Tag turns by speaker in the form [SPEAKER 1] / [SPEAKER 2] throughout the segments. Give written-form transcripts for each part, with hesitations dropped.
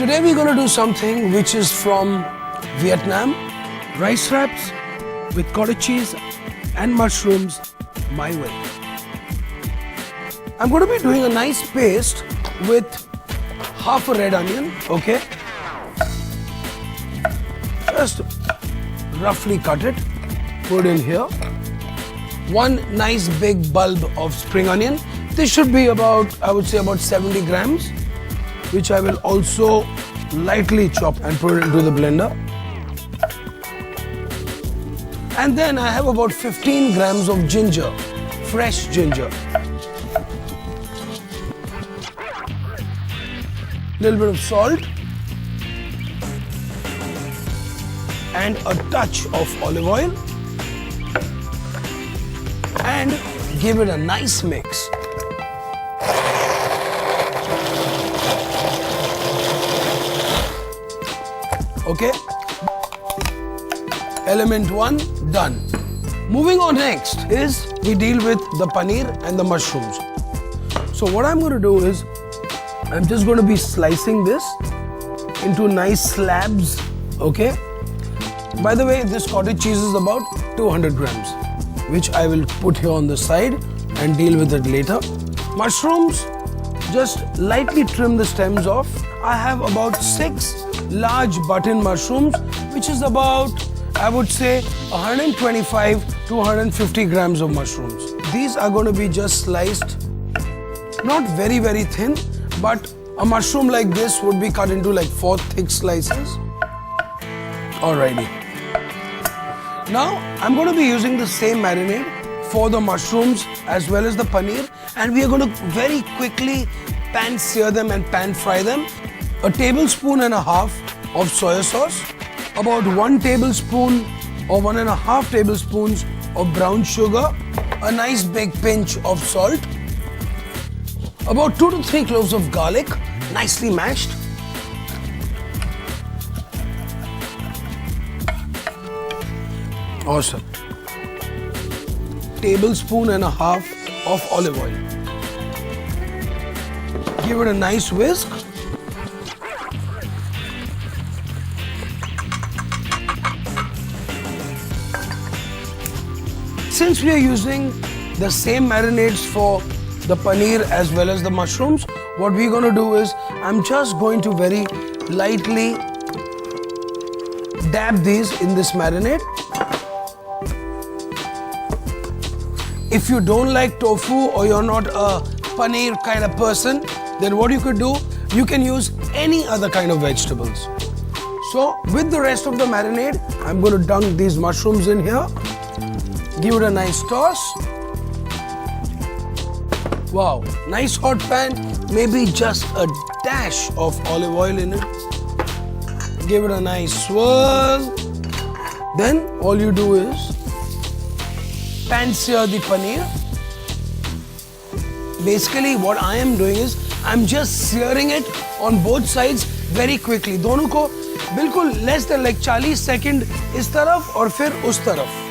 [SPEAKER 1] Today we're going to do something which is from Vietnam. Rice wraps with cottage cheese and mushrooms my way. I'm going to be doing a nice paste with half a red onion, okay? Just roughly cut it, put it in here. One nice big bulb of spring onion. This should be about, I would say about 70 grams, which I will also lightly chop and put it into the blender. And then I have about 15 grams of ginger, fresh ginger. Little bit of salt and a touch of olive oil and give it a nice mix. Okay, element 1 done. Moving on, next is we deal with the paneer and the mushrooms. So what I'm going to do is I'm just going to be slicing this into nice slabs, okay? By the way, this cottage cheese is about 200 grams, which I will put here on the side and deal with it later. Mushrooms, just lightly trim the stems off. I have about 6 large button mushrooms, which is about, I would say, 125 to 150 grams of mushrooms. These are going to be just sliced, not very thin, but a mushroom like this would be cut into like 4 thick slices. Alrighty. Now I'm going to be using the same marinade for the mushrooms as well as the paneer, and we are going to very quickly pan sear them and pan fry them. A tablespoon and a half of soya sauce, about 1 tablespoon or 1.5 tablespoons of brown sugar, a nice big pinch of salt, about 2 to 3 cloves of garlic, nicely mashed. Awesome. Tablespoon and a half of olive oil. Give it a nice whisk. Since we are using the same marinades for the paneer as well as the mushrooms, what we're going to do is I'm just going to very lightly dab these in this marinade. If you don't like tofu or you're not a paneer kind of person, then what you could do, you can use any other kind of vegetables. So with the rest of the marinade, I'm going to dunk these mushrooms in here. Give it a nice toss. Wow, nice hot pan, maybe just a dash of olive oil in it. Give it a nice swirl. Then all you do is pan sear the paneer. Basically what I am doing is I'm just searing it on both sides very quickly. दोनों को बिल्कुल less than like 40 second इस तरफ और फिर उस तरफ.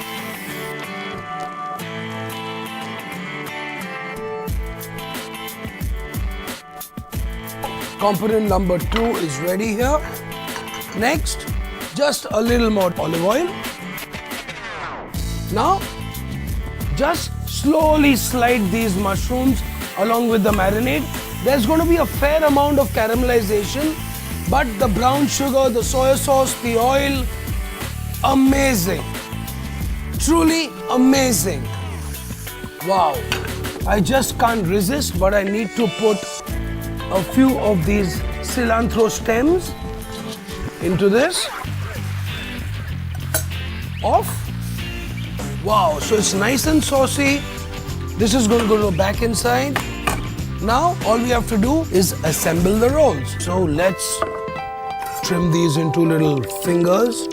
[SPEAKER 1] Component number 2 is ready here. Next, just a little more olive oil. Now, just slowly slide these mushrooms along with the marinade. There's going to be a fair amount of caramelization, but the brown sugar, the soy sauce, the oil, amazing. Truly amazing. Wow. I just can't resist, but I need to put a few of these cilantro stems into this. Off. Wow, so it's nice and saucy. This is going to go back inside. Now all we have to do is assemble the rolls. So let's trim these into little fingers.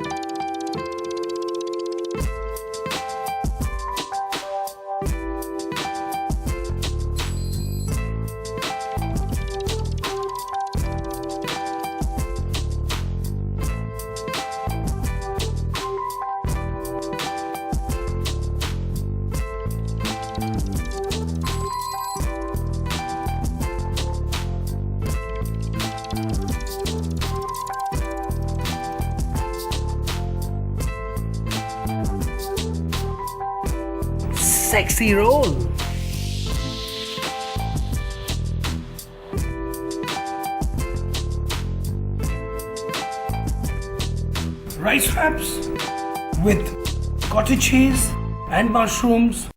[SPEAKER 1] sexy roll. Rice wraps with cottage cheese and mushrooms